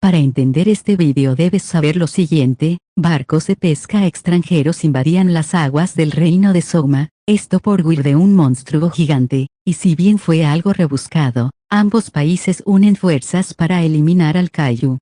Para entender este vídeo debes saber lo siguiente: barcos de pesca extranjeros invadían las aguas del reino de Souma, esto por huir de un monstruo gigante, y si bien fue algo rebuscado, ambos países unen fuerzas para eliminar al Kaiju.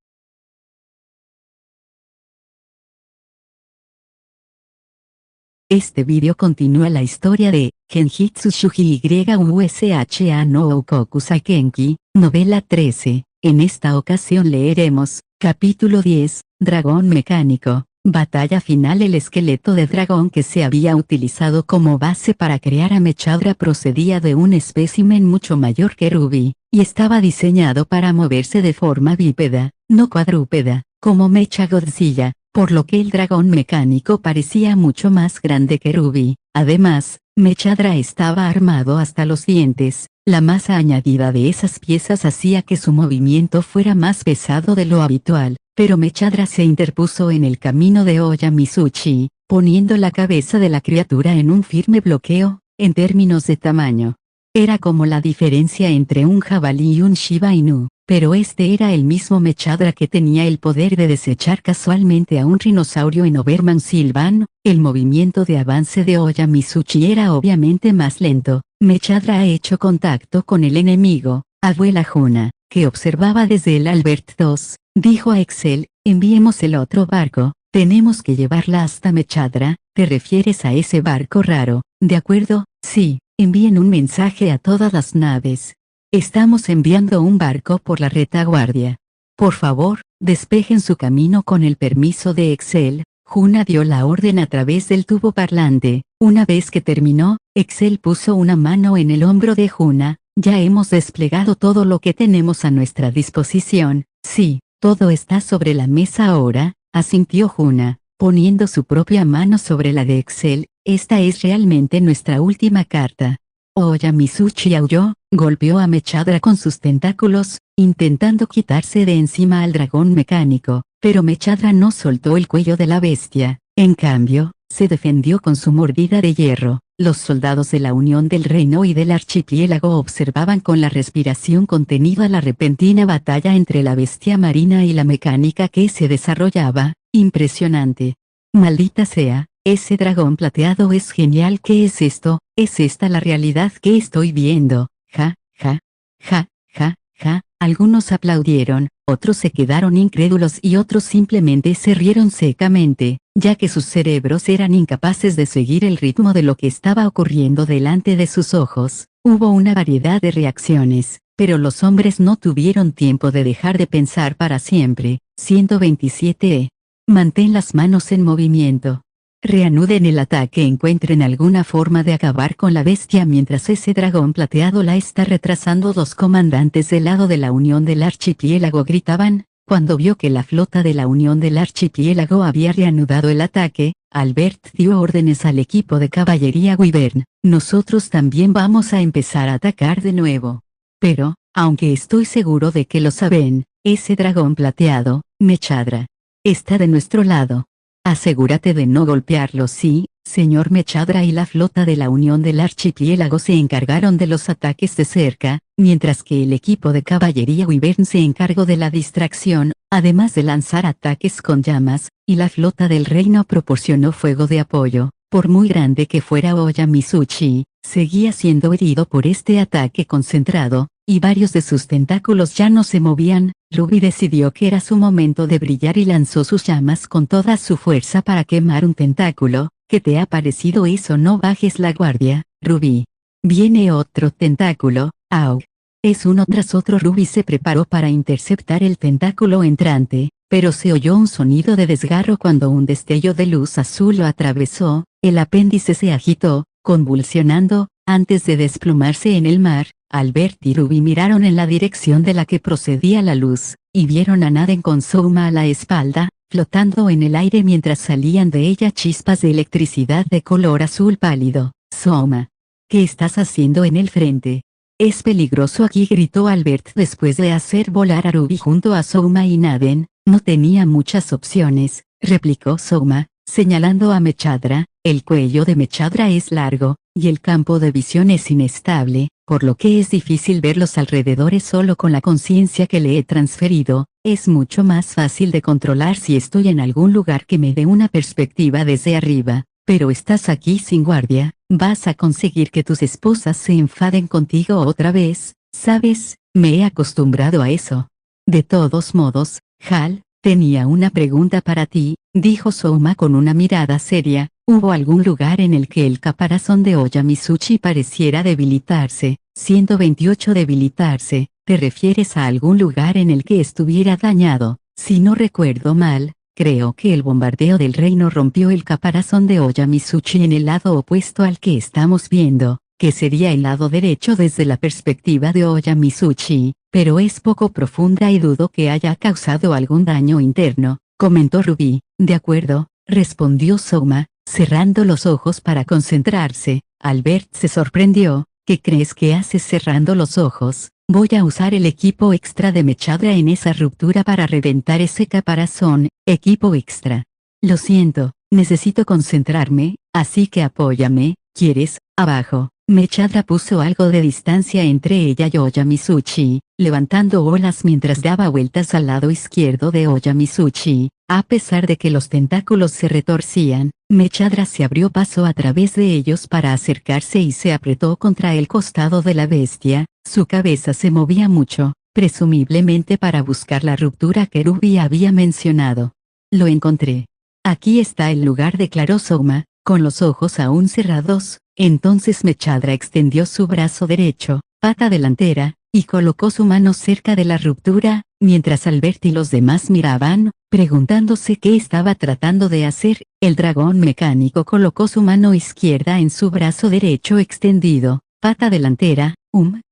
Este vídeo continúa la historia de Genjitsu Shuji Yusha no Oukoku Saikenki, novela 13. En esta ocasión leeremos, capítulo 10, Dragón Mecánico, batalla final. El esqueleto de dragón que se había utilizado como base para crear a Mechadra procedía de un espécimen mucho mayor que Ruby, y estaba diseñado para moverse de forma bípeda, no cuadrúpeda, como Mecha Godzilla, por lo que el dragón mecánico parecía mucho más grande que Ruby. Además, Mechadra estaba armado hasta los dientes. La masa añadida de esas piezas hacía que su movimiento fuera más pesado de lo habitual, pero Mechadra se interpuso en el camino de Oya Mizuchi, poniendo la cabeza de la criatura en un firme bloqueo. En términos de tamaño, era como la diferencia entre un jabalí y un Shiba Inu, pero este era el mismo Mechadra que tenía el poder de desechar casualmente a un rinosaurio en Oberman Silvan. El movimiento de avance de Oya Mizuchi era obviamente más lento. Mechadra ha hecho contacto con el enemigo. Abuela Juna, que observaba desde el Albert II, dijo a Excel: enviemos el otro barco, tenemos que llevarla hasta Mechadra. ¿Te refieres a ese barco raro? De acuerdo, sí, envíen un mensaje a todas las naves. Estamos enviando un barco por la retaguardia. Por favor, despejen su camino con el permiso de Excel. Juna dio la orden a través del tubo parlante. Una vez que terminó, Excel puso una mano en el hombro de Juna. Ya hemos desplegado todo lo que tenemos a nuestra disposición. Sí, todo está sobre la mesa ahora, asintió Juna, poniendo su propia mano sobre la de Excel. Esta es realmente nuestra última carta. Oya Mizuchi aulló, golpeó a Mechadra con sus tentáculos, intentando quitarse de encima al dragón mecánico, pero Mechadra no soltó el cuello de la bestia. En cambio, se defendió con su mordida de hierro. Los soldados de la Unión del Reino y del Archipiélago observaban con la respiración contenida la repentina batalla entre la bestia marina y la mecánica que se desarrollaba. Impresionante. Maldita sea, ese dragón plateado es genial. ¿Qué es esto? ¿Es esta la realidad que estoy viendo? Ja, ja, ja, ja, ja. Algunos aplaudieron, otros se quedaron incrédulos y otros simplemente se rieron secamente, ya que sus cerebros eran incapaces de seguir el ritmo de lo que estaba ocurriendo delante de sus ojos. Hubo una variedad de reacciones, pero los hombres no tuvieron tiempo de dejar de pensar para siempre. 127. Mantén las manos en movimiento. Reanuden el ataque. Encuentren alguna forma de acabar con la bestia mientras ese dragón plateado la está retrasando. Los comandantes del lado de la Unión del Archipiélago gritaban. Cuando vio que la flota de la Unión del Archipiélago había reanudado el ataque, Albert dio órdenes al equipo de caballería Wyvern: nosotros también vamos a empezar a atacar de nuevo. Pero, aunque estoy seguro de que lo saben, ese dragón plateado, Mechadra, está de nuestro lado. Asegúrate de no golpearlo. Sí, señor Mechadra. Y la flota de la Unión del Archipiélago se encargaron de los ataques de cerca, mientras que el equipo de caballería Wyvern se encargó de la distracción, además de lanzar ataques con llamas, y la flota del reino proporcionó fuego de apoyo. Por muy grande que fuera Oya Mizuchi, seguía siendo herido por este ataque concentrado, y varios de sus tentáculos ya no se movían. Ruby decidió que era su momento de brillar y lanzó sus llamas con toda su fuerza para quemar un tentáculo. ¿Qué te ha parecido eso? No bajes la guardia, Ruby. Viene otro tentáculo. ¡Au! Es uno tras otro. Ruby se preparó para interceptar el tentáculo entrante, pero se oyó un sonido de desgarro cuando un destello de luz azul lo atravesó. El apéndice se agitó, convulsionando, antes de desplomarse en el mar. Albert y Ruby miraron en la dirección de la que procedía la luz, y vieron a Naden con Souma a la espalda, flotando en el aire mientras salían de ella chispas de electricidad de color azul pálido. Souma, ¿qué estás haciendo en el frente? Es peligroso aquí, gritó Albert después de hacer volar a Ruby junto a Souma y Naden. No tenía muchas opciones, replicó Souma, señalando a Mechadra. El cuello de Mechadra es largo, y el campo de visión es inestable, por lo que es difícil ver los alrededores solo con la conciencia que le he transferido. Es mucho más fácil de controlar si estoy en algún lugar que me dé una perspectiva desde arriba, pero estás aquí sin guardia, vas a conseguir que tus esposas se enfaden contigo otra vez, ¿sabes? Me he acostumbrado a eso. De todos modos, Hal, tenía una pregunta para ti, dijo Souma con una mirada seria. ¿Hubo algún lugar en el que el caparazón de Oya Mizuchi pareciera debilitarse? 128 debilitarse, ¿te refieres a algún lugar en el que estuviera dañado? Si no recuerdo mal, creo que el bombardeo del reino rompió el caparazón de Oya Mizuchi en el lado opuesto al que estamos viendo, que sería el lado derecho desde la perspectiva de Oya Mizuchi, pero es poco profunda y dudo que haya causado algún daño interno, comentó Ruby. De acuerdo, respondió Souma, cerrando los ojos para concentrarse. Albert se sorprendió. ¿Qué crees que haces cerrando los ojos? Voy a usar el equipo extra de Mechadra en esa ruptura para reventar ese caparazón. Equipo extra. Lo siento, necesito concentrarme, así que apóyame, ¿quieres? Abajo. Mechadra puso algo de distancia entre ella y Oya Mizuchi, levantando olas mientras daba vueltas al lado izquierdo de Oya Mizuchi. A pesar de que los tentáculos se retorcían, Mechadra se abrió paso a través de ellos para acercarse y se apretó contra el costado de la bestia. Su cabeza se movía mucho, presumiblemente para buscar la ruptura que Ruby había mencionado. Lo encontré. Aquí está el lugar, declaró Souma, con los ojos aún cerrados. Entonces Mechadra extendió su brazo derecho, pata delantera, y colocó su mano cerca de la ruptura, mientras Albert y los demás miraban, preguntándose qué estaba tratando de hacer. El dragón mecánico colocó su mano izquierda en su brazo derecho extendido, pata delantera.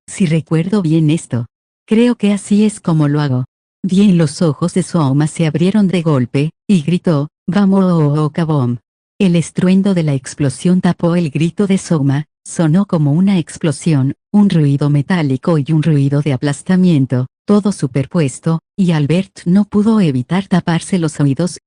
Si recuerdo bien esto. Creo que así es como lo hago. Bien, los ojos de Souma se abrieron de golpe, y gritó, ¡Vamos, Kabom! El estruendo de la explosión tapó el grito de Souma, sonó como una explosión, un ruido metálico y un ruido de aplastamiento, todo superpuesto, y Albert no pudo evitar taparse los oídos.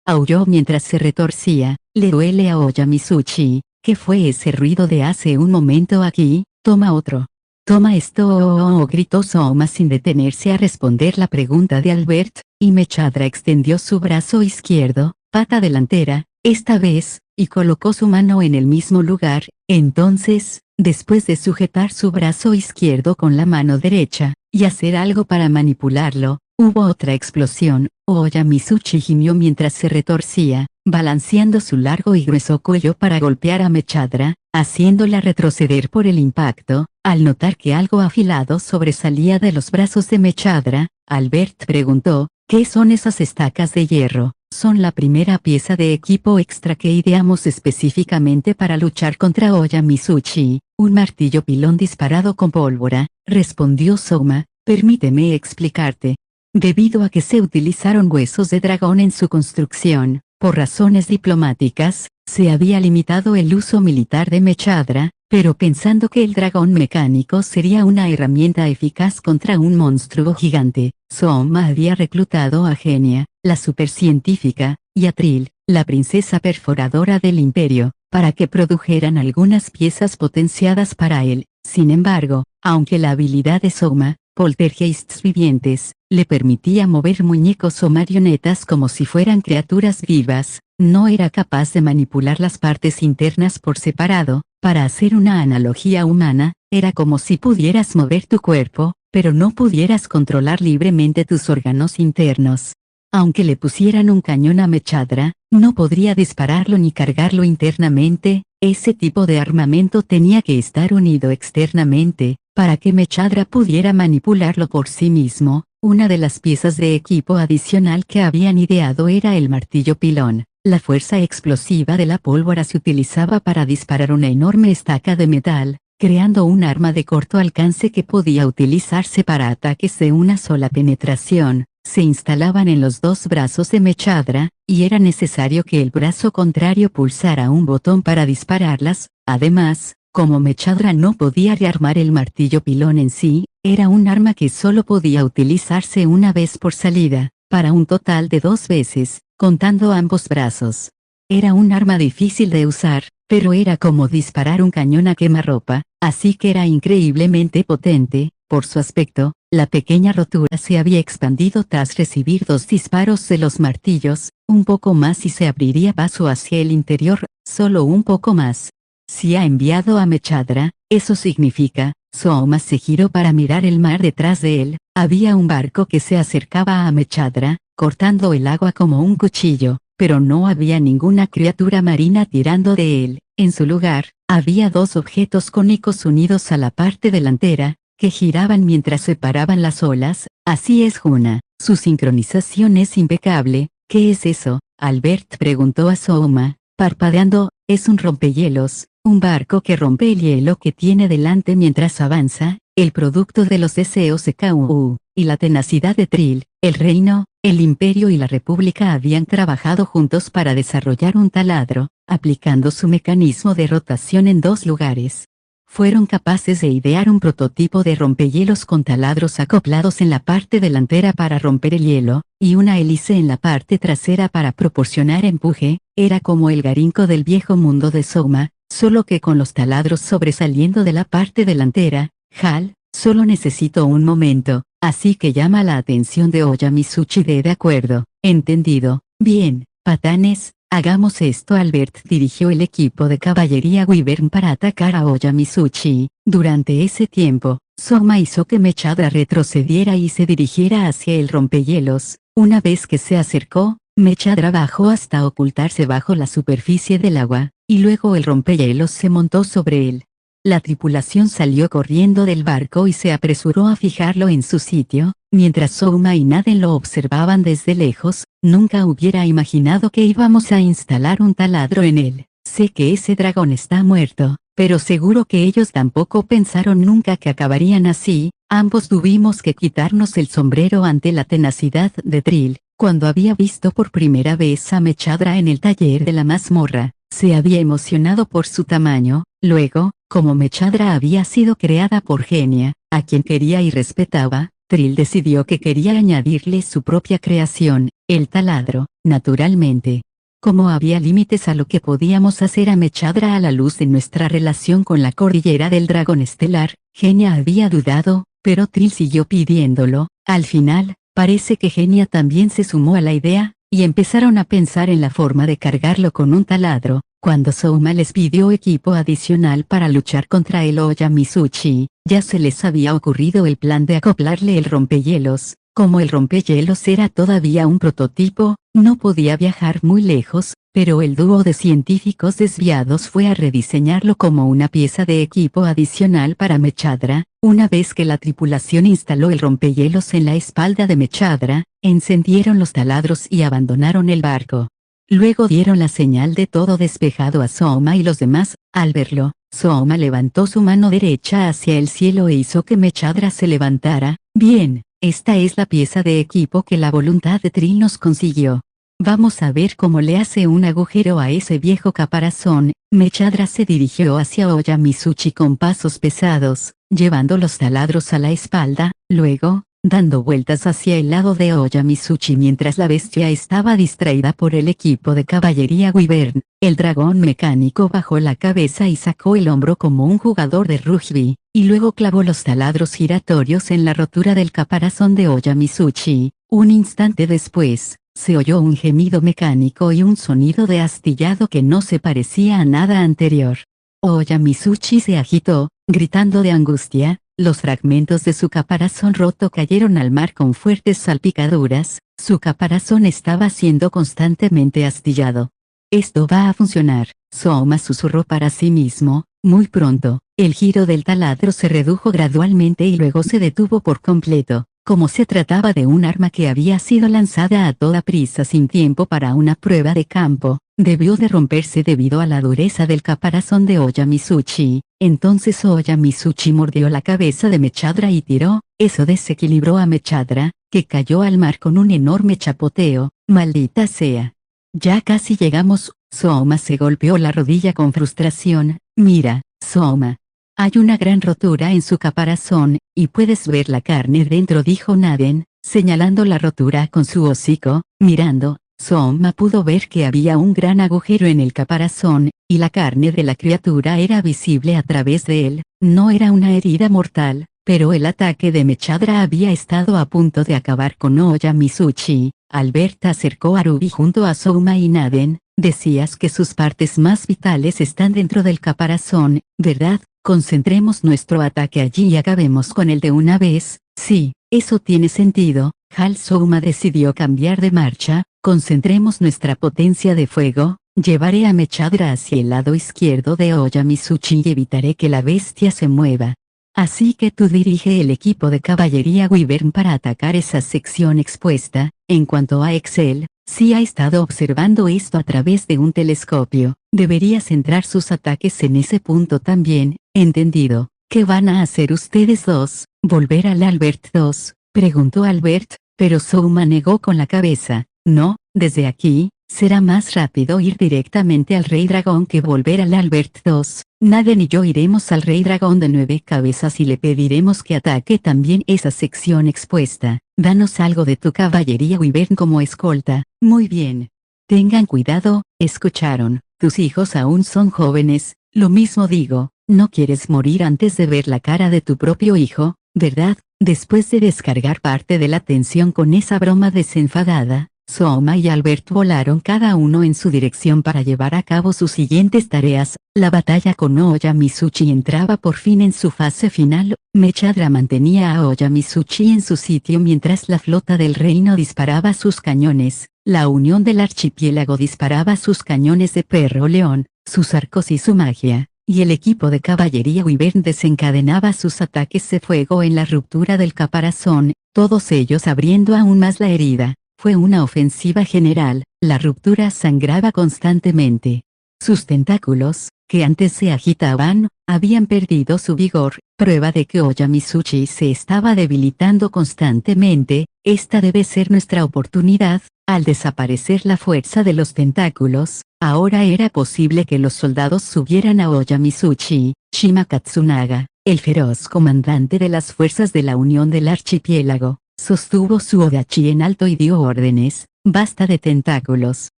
Aulló mientras se retorcía. Le duele a Oya Mizuchi. ¿Qué fue ese ruido de hace un momento aquí? Toma otro. Toma esto, gritó Souma sin detenerse a responder la pregunta de Albert, y Mechadra extendió su brazo izquierdo, pata delantera, esta vez, y colocó su mano en el mismo lugar. Entonces, después de sujetar su brazo izquierdo con la mano derecha, y hacer algo para manipularlo, hubo otra explosión. Oya Mizuchi gimió mientras se retorcía, balanceando su largo y grueso cuello para golpear a Mechadra, haciéndola retroceder por el impacto. Al notar que algo afilado sobresalía de los brazos de Mechadra, Albert preguntó, ¿qué son esas estacas de hierro? Son la primera pieza de equipo extra que ideamos específicamente para luchar contra Oya Mizuchi. Un martillo pilón disparado con pólvora, respondió Souma. Permíteme explicarte. Debido a que se utilizaron huesos de dragón en su construcción, por razones diplomáticas, se había limitado el uso militar de Mechadra, pero pensando que el dragón mecánico sería una herramienta eficaz contra un monstruo gigante, Souma había reclutado a Genia, la supercientífica, y a Trill, la princesa perforadora del imperio, para que produjeran algunas piezas potenciadas para él. Sin embargo, aunque la habilidad de Souma, poltergeists vivientes, le permitía mover muñecos o marionetas como si fueran criaturas vivas, no era capaz de manipular las partes internas por separado. Para hacer una analogía humana, era como si pudieras mover tu cuerpo, pero no pudieras controlar libremente tus órganos internos. Aunque le pusieran un cañón a Mechadra, no podría dispararlo ni cargarlo internamente. Ese tipo de armamento tenía que estar unido externamente, para que Mechadra pudiera manipularlo por sí mismo. Una de las piezas de equipo adicional que habían ideado era el martillo pilón. La fuerza explosiva de la pólvora se utilizaba para disparar una enorme estaca de metal, creando un arma de corto alcance que podía utilizarse para ataques de una sola penetración. Se instalaban en los dos brazos de Mechadra, y era necesario que el brazo contrario pulsara un botón para dispararlas. Además, como Mechadra no podía rearmar el martillo pilón en sí, era un arma que solo podía utilizarse una vez por salida, para un total de 2 veces, contando ambos brazos. Era un arma difícil de usar, pero era como disparar un cañón a quemarropa, así que era increíblemente potente. Por su aspecto, la pequeña rotura se había expandido tras recibir 2 disparos de los martillos, un poco más y se abriría paso hacia el interior, solo un poco más. Si ha enviado a Mechadra, eso significa. Sooma se giró para mirar el mar detrás de él. Había un barco que se acercaba a Mechadra, cortando el agua como un cuchillo, pero no había ninguna criatura marina tirando de él. En su lugar, había 2 objetos cónicos unidos a la parte delantera, que giraban mientras separaban las olas. Así es Juna, su sincronización es impecable. ¿Qué es eso? Albert preguntó a Sooma, parpadeando. Es un rompehielos, un barco que rompe el hielo que tiene delante mientras avanza, el producto de los deseos de Ku, y la tenacidad de Trill. El reino, el imperio y la república habían trabajado juntos para desarrollar un taladro, aplicando su mecanismo de rotación en 2 lugares. Fueron capaces de idear un prototipo de rompehielos con taladros acoplados en la parte delantera para romper el hielo, y una hélice en la parte trasera para proporcionar empuje. Era como el garinco del viejo mundo de Sooma, solo que con los taladros sobresaliendo de la parte delantera. Hal, solo necesito un momento, así que llama la atención de Oyamizuchi. De acuerdo, entendido. Bien, patanes. Hagamos esto. Albert dirigió el equipo de caballería Wyvern para atacar a Oyamizuchi. Durante ese tiempo, Sooma hizo que Mechadra retrocediera y se dirigiera hacia el rompehielos. Una vez que se acercó, Mechadra bajó hasta ocultarse bajo la superficie del agua, y luego el rompehielos se montó sobre él. La tripulación salió corriendo del barco y se apresuró a fijarlo en su sitio, mientras Sooma y Naden lo observaban desde lejos. Nunca hubiera imaginado que íbamos a instalar un taladro en él. Sé que ese dragón está muerto, pero seguro que ellos tampoco pensaron nunca que acabarían así. Ambos tuvimos que quitarnos el sombrero ante la tenacidad de Trill. Cuando había visto por primera vez a Mechadra en el taller de la mazmorra, se había emocionado por su tamaño. Luego, como Mechadra había sido creada por Genia, a quien quería y respetaba, Trill decidió que quería añadirle su propia creación, el taladro. Naturalmente, como había límites a lo que podíamos hacer a Mechadra a la luz de nuestra relación con la cordillera del dragón estelar, Genia había dudado, pero Trill siguió pidiéndolo. Al final, parece que Genia también se sumó a la idea, y empezaron a pensar en la forma de cargarlo con un taladro. Cuando Sooma les pidió equipo adicional para luchar contra el Oyamizuchi, ya se les había ocurrido el plan de acoplarle el rompehielos. Como el rompehielos era todavía un prototipo, no podía viajar muy lejos, pero el dúo de científicos desviados fue a rediseñarlo como una pieza de equipo adicional para Mechadra. Una vez que la tripulación instaló el rompehielos en la espalda de Mechadra, encendieron los taladros y abandonaron el barco. Luego dieron la señal de todo despejado a Sooma y los demás. Al verlo, Sooma levantó su mano derecha hacia el cielo e hizo que Mechadra se levantara. Bien, esta es la pieza de equipo que la voluntad de Trill nos consiguió. Vamos a ver cómo le hace un agujero a ese viejo caparazón. Mechadra se dirigió hacia Oyamizuchi con pasos pesados, llevando los taladros a la espalda. Luego, dando vueltas hacia el lado de Oyamizuchi mientras la bestia estaba distraída por el equipo de caballería Wyvern, el dragón mecánico bajó la cabeza y sacó el hombro como un jugador de rugby, y luego clavó los taladros giratorios en la rotura del caparazón de Oyamizuchi. Un instante después, se oyó un gemido mecánico y un sonido de astillado que no se parecía a nada anterior. Oyamizuchi se agitó, gritando de angustia. Los fragmentos de su caparazón roto cayeron al mar con fuertes salpicaduras. Su caparazón estaba siendo constantemente astillado. Esto va a funcionar, Sooma susurró para sí mismo. Muy pronto, el giro del taladro se redujo gradualmente y luego se detuvo por completo. Como se trataba de un arma que había sido lanzada a toda prisa sin tiempo para una prueba de campo, debió de romperse debido a la dureza del caparazón de Oyamizuchi. Entonces Oyamizuchi mordió la cabeza de Mechadra y tiró. Eso desequilibró a Mechadra, que cayó al mar con un enorme chapoteo. Maldita sea. Ya casi llegamos. Sooma se golpeó la rodilla con frustración. Mira, Sooma. Hay una gran rotura en su caparazón, y puedes ver la carne dentro, dijo Naden, señalando la rotura con su hocico. Mirando, Sooma pudo ver que había un gran agujero en el caparazón, y la carne de la criatura era visible a través de él. No era una herida mortal, pero el ataque de Mechadra había estado a punto de acabar con Oya Mitsuchi. Albert acercó a Ruby junto a Souma y Naden. Decías que sus partes más vitales están dentro del caparazón, ¿verdad? Concentremos nuestro ataque allí y acabemos con él de una vez. Sí, eso tiene sentido. Hal Souma decidió cambiar de marcha. Concentremos nuestra potencia de fuego. Llevaré a Mechadra hacia el lado izquierdo de Oya Mitsuchi y evitaré que la bestia se mueva. Así que tú dirige el equipo de caballería Wyvern para atacar esa sección expuesta. En cuanto a Excel, si ha estado observando esto a través de un telescopio, debería centrar sus ataques en ese punto también. ¿Entendido? ¿Qué van a hacer ustedes dos? ¿Volver al Albert 2? Preguntó Albert, pero Souma negó con la cabeza. No, desde aquí, será más rápido ir directamente al Rey Dragón que volver al Albert 2. Naden y yo iremos al Rey Dragón de 9 cabezas y le pediremos que ataque también esa sección expuesta. Danos algo de tu caballería Wyvern como escolta. Muy bien. Tengan cuidado, escucharon. Tus hijos aún son jóvenes, lo mismo digo, no quieres morir antes de ver la cara de tu propio hijo, ¿verdad? Después de descargar parte de la tensión con esa broma desenfadada, Souma y Albert volaron cada uno en su dirección para llevar a cabo sus siguientes tareas. La batalla con Oya Mitsuchi entraba por fin en su fase final. Mechadra mantenía a Oya Mitsuchi en su sitio mientras la flota del reino disparaba sus cañones. La unión del archipiélago disparaba sus cañones de perro león, sus arcos y su magia, y el equipo de caballería Wyvern desencadenaba sus ataques de fuego en la ruptura del caparazón, todos ellos abriendo aún más la herida. Fue una ofensiva general, la ruptura sangraba constantemente. Sus tentáculos, que antes se agitaban, habían perdido su vigor, prueba de que Oya Mitsuchi se estaba debilitando constantemente. Esta debe ser nuestra oportunidad. Al desaparecer la fuerza de los tentáculos, ahora era posible que los soldados subieran a Oya Mitsuchi. Shima Katsunaga, el feroz comandante de las fuerzas de la Unión del Archipiélago, sostuvo su odachi en alto y dio órdenes. Basta de tentáculos.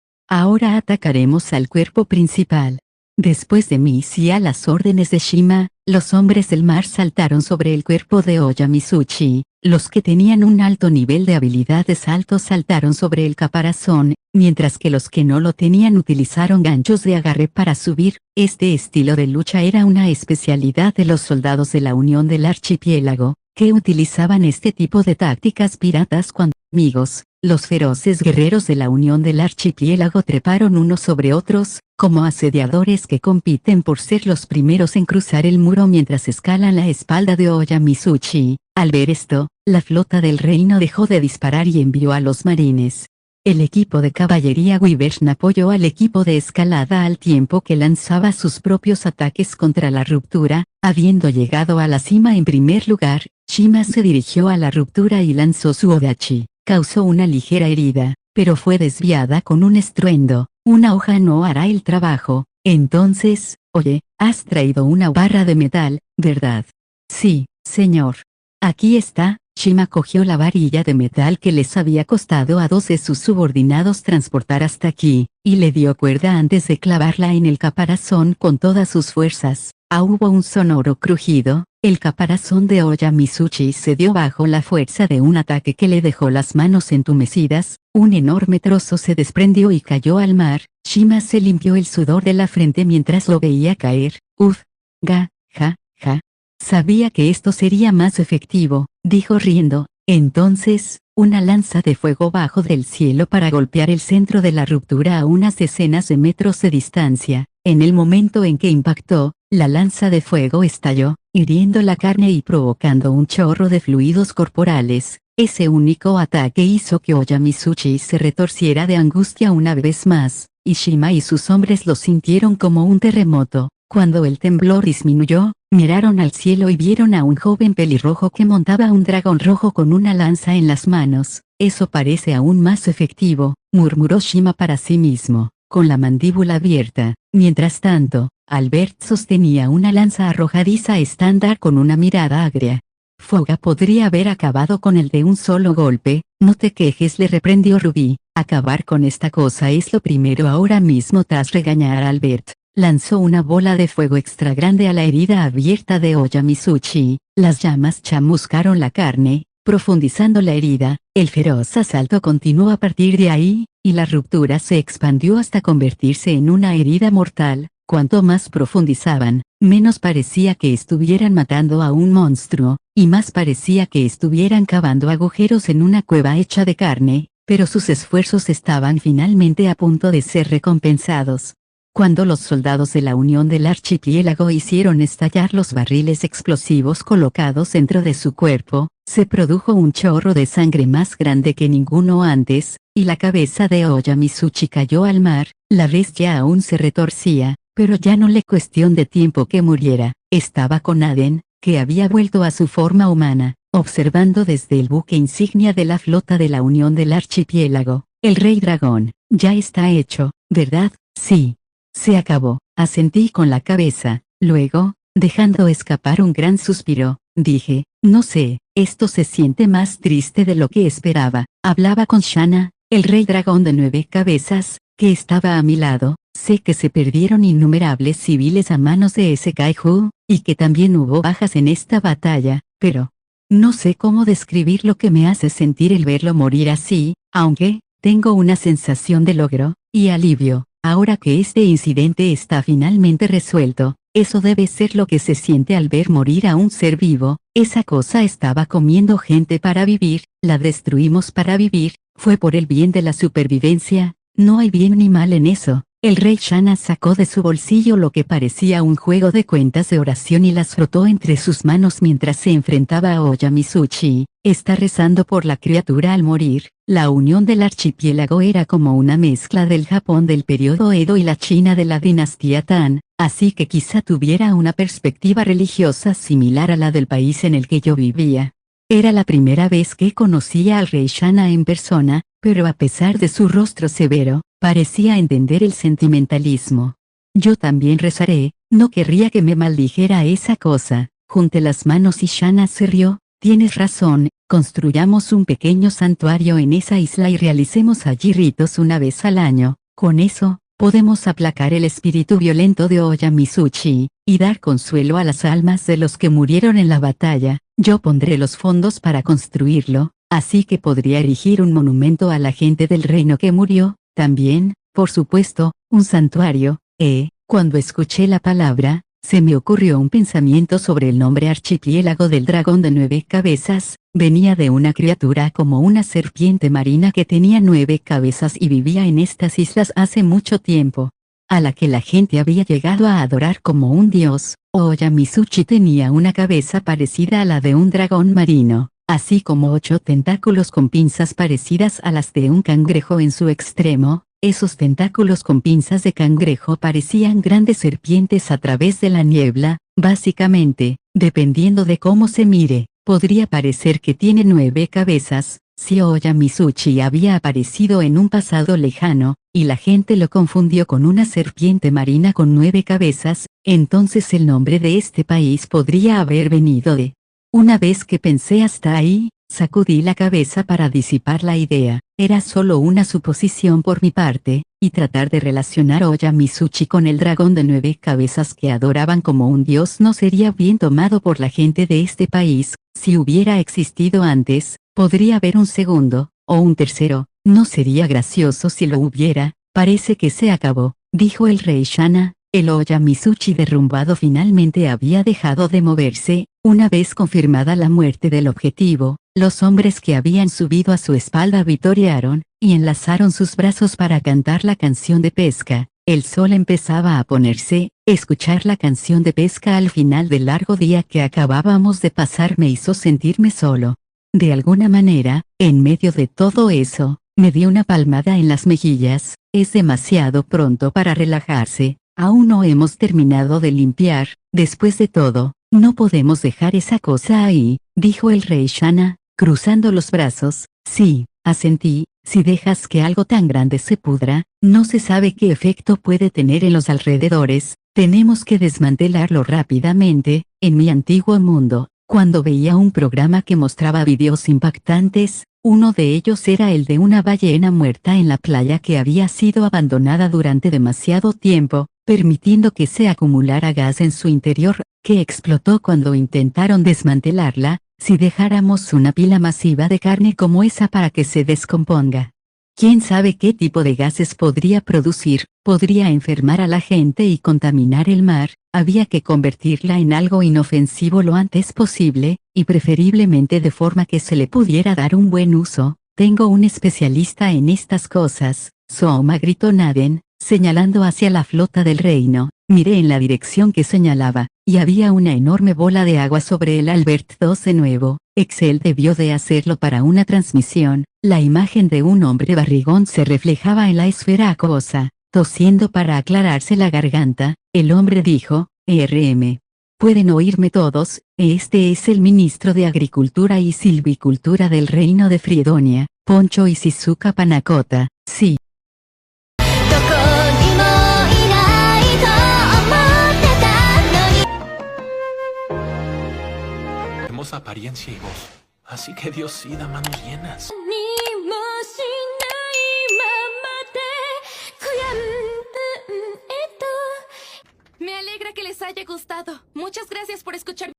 Ahora atacaremos al cuerpo principal. Después de mí y a las órdenes de Shima, los hombres del mar saltaron sobre el cuerpo de Oya Mitsuchi. Los que tenían un alto nivel de habilidad de salto saltaron sobre el caparazón, mientras que los que no lo tenían utilizaron ganchos de agarre para subir. Este estilo de lucha era una especialidad de los soldados de la Unión del Archipiélago, que utilizaban este tipo de tácticas piratas cuando amigos. Los feroces guerreros de la Unión del Archipiélago treparon unos sobre otros, como asediadores que compiten por ser los primeros en cruzar el muro mientras escalan la espalda de Oya Mitsuchi. Al ver esto, la flota del reino dejó de disparar y envió a los marines. El equipo de caballería Wyvern apoyó al equipo de escalada al tiempo que lanzaba sus propios ataques contra la ruptura. Habiendo llegado a la cima en primer lugar, Shima se dirigió a la ruptura y lanzó su odachi. Causó una ligera herida, pero fue desviada con un estruendo. Una hoja no hará el trabajo. Entonces, oye, has traído una barra de metal, ¿verdad? Sí, señor. Aquí está. Shima cogió la varilla de metal que les había costado a 2 de sus subordinados transportar hasta aquí, y le dio cuerda antes de clavarla en el caparazón con todas sus fuerzas. Hubo un sonoro crujido. El caparazón de Oya Mitsuchi cedió bajo la fuerza de un ataque que le dejó las manos entumecidas. Un enorme trozo se desprendió y cayó al mar. Shima se limpió el sudor de la frente mientras lo veía caer. Ja. Sabía que esto sería más efectivo, dijo riendo. Entonces, una lanza de fuego bajó del cielo para golpear el centro de la ruptura a unas decenas de metros de distancia. En el momento en que impactó, la lanza de fuego estalló, hiriendo la carne y provocando un chorro de fluidos corporales. Ese único ataque hizo que Oya Mitsuchi se retorciera de angustia una vez más, y Shima y sus hombres lo sintieron como un terremoto. Cuando el temblor disminuyó, miraron al cielo y vieron a un joven pelirrojo que montaba un dragón rojo con una lanza en las manos. Eso parece aún más efectivo, murmuró Shima para sí mismo, con la mandíbula abierta. Mientras tanto, Albert sostenía una lanza arrojadiza estándar con una mirada agria. Foga podría haber acabado con él de un solo golpe. No te quejes, le reprendió Ruby. Acabar con esta cosa es lo primero ahora mismo tras regañar a Albert. lanzó una bola de fuego extra grande a la herida abierta de Oyamizuchi. Las llamas chamuscaron la carne, profundizando la herida. El feroz asalto continuó a partir de ahí, y la ruptura se expandió hasta convertirse en una herida mortal. Cuanto más profundizaban, menos parecía que estuvieran matando a un monstruo, y más parecía que estuvieran cavando agujeros en una cueva hecha de carne, pero sus esfuerzos estaban finalmente a punto de ser recompensados. Cuando los soldados de la Unión del Archipiélago hicieron estallar los barriles explosivos colocados dentro de su cuerpo, se produjo un chorro de sangre más grande que ninguno antes, y la cabeza de Oyamizuchi cayó al mar. La bestia aún se retorcía, pero ya no le cuestión de tiempo que muriera. Estaba con Aden, que había vuelto a su forma humana, observando desde el buque insignia de la flota de la Unión del Archipiélago. El Rey Dragón, ya está hecho, ¿verdad? Sí. Se acabó, asentí con la cabeza. Luego, dejando escapar un gran suspiro, dije, no sé, esto se siente más triste de lo que esperaba. Hablaba con Shanna, el Rey Dragón de 9 cabezas, que estaba a mi lado. Sé que se perdieron innumerables civiles a manos de ese kaiju, y que también hubo bajas en esta batalla, pero no sé cómo describir lo que me hace sentir el verlo morir así, aunque tengo una sensación de logro y alivio. Ahora que este incidente está finalmente resuelto, eso debe ser lo que se siente al ver morir a un ser vivo. Esa cosa estaba comiendo gente para vivir, la destruimos para vivir, fue por el bien de la supervivencia, no hay bien ni mal en eso. El Rey Shanna sacó de su bolsillo lo que parecía un juego de cuentas de oración y las frotó entre sus manos mientras se enfrentaba a Oyamizuchi. Está rezando por la criatura al morir. La Unión del Archipiélago era como una mezcla del Japón del periodo Edo y la China de la dinastía Tang, así que quizá tuviera una perspectiva religiosa similar a la del país en el que yo vivía. Era la primera vez que conocía al Rey Shanna en persona, pero a pesar de su rostro severo, parecía entender el sentimentalismo. Yo también rezaré, no querría que me maldijera esa cosa. Junté las manos y Shanna se rió. Tienes razón, construyamos un pequeño santuario en esa isla y realicemos allí ritos una vez al año. Con eso, podemos aplacar el espíritu violento de Oyamizuchi, y dar consuelo a las almas de los que murieron en la batalla. Yo pondré los fondos para construirlo, así que podría erigir un monumento a la gente del reino que murió. También, por supuesto, un santuario. Cuando escuché la palabra, se me ocurrió un pensamiento sobre el nombre Archipiélago del Dragón de 9 cabezas. Venía de una criatura como una serpiente marina que tenía 9 cabezas y vivía en estas islas hace mucho tiempo, a la que la gente había llegado a adorar como un dios. Oyamizuchi tenía una cabeza parecida a la de un dragón marino, así como 8 tentáculos con pinzas parecidas a las de un cangrejo en su extremo. Esos tentáculos con pinzas de cangrejo parecían grandes serpientes a través de la niebla. Básicamente, dependiendo de cómo se mire, podría parecer que tiene 9 cabezas. Si Oyamizuchi había aparecido en un pasado lejano, y la gente lo confundió con una serpiente marina con 9 cabezas, entonces el nombre de este país podría haber venido de... Una vez que pensé hasta ahí, sacudí la cabeza para disipar la idea. Era solo una suposición por mi parte, y tratar de relacionar Oyamizuchi con el dragón de 9 cabezas que adoraban como un dios no sería bien tomado por la gente de este país. Si hubiera existido antes, podría haber un segundo, o un tercero. No sería gracioso si lo hubiera. Parece que se acabó, dijo el Rey Shanna. El Oyamizuchi derrumbado finalmente había dejado de moverse. Una vez confirmada la muerte del objetivo, los hombres que habían subido a su espalda vitorearon, y enlazaron sus brazos para cantar la canción de pesca. El sol empezaba a ponerse. Escuchar la canción de pesca al final del largo día que acabábamos de pasar me hizo sentirme solo. De alguna manera, en medio de todo eso, me dio una palmada en las mejillas. Es demasiado pronto para relajarse. Aún no hemos terminado de limpiar. Después de todo, no podemos dejar esa cosa ahí, dijo el Rey Shanna, cruzando los brazos. Sí, asentí. Si dejas que algo tan grande se pudra, no se sabe qué efecto puede tener en los alrededores. Tenemos que desmantelarlo rápidamente. En mi antiguo mundo, cuando veía un programa que mostraba videos impactantes, uno de ellos era el de una ballena muerta en la playa que había sido abandonada durante demasiado tiempo. permitiendo que se acumulara gas en su interior, que explotó cuando intentaron desmantelarla. Si dejáramos una pila masiva de carne como esa para que se descomponga, ¿quién sabe qué tipo de gases podría producir? Podría enfermar a la gente y contaminar el mar. Había que convertirla en algo inofensivo lo antes posible, y preferiblemente de forma que se le pudiera dar un buen uso. Tengo un especialista en estas cosas, Sooma, gritó Naden, señalando hacia la flota del reino. Miré en la dirección que señalaba, y había una enorme bola de agua sobre el Albert II de nuevo. Excel debió de hacerlo para una transmisión. La imagen de un hombre barrigón se reflejaba en la esfera acuosa. Tosiendo para aclararse la garganta, el hombre dijo, RM. Pueden oírme todos, este es el ministro de Agricultura y Silvicultura del Reino de Friedonia, Poncho Ishizuka Panakota, sí. Hermosa apariencia y voz, así que Dios sí da manos llenas. Me alegra que les haya gustado. Muchas gracias por escuchar.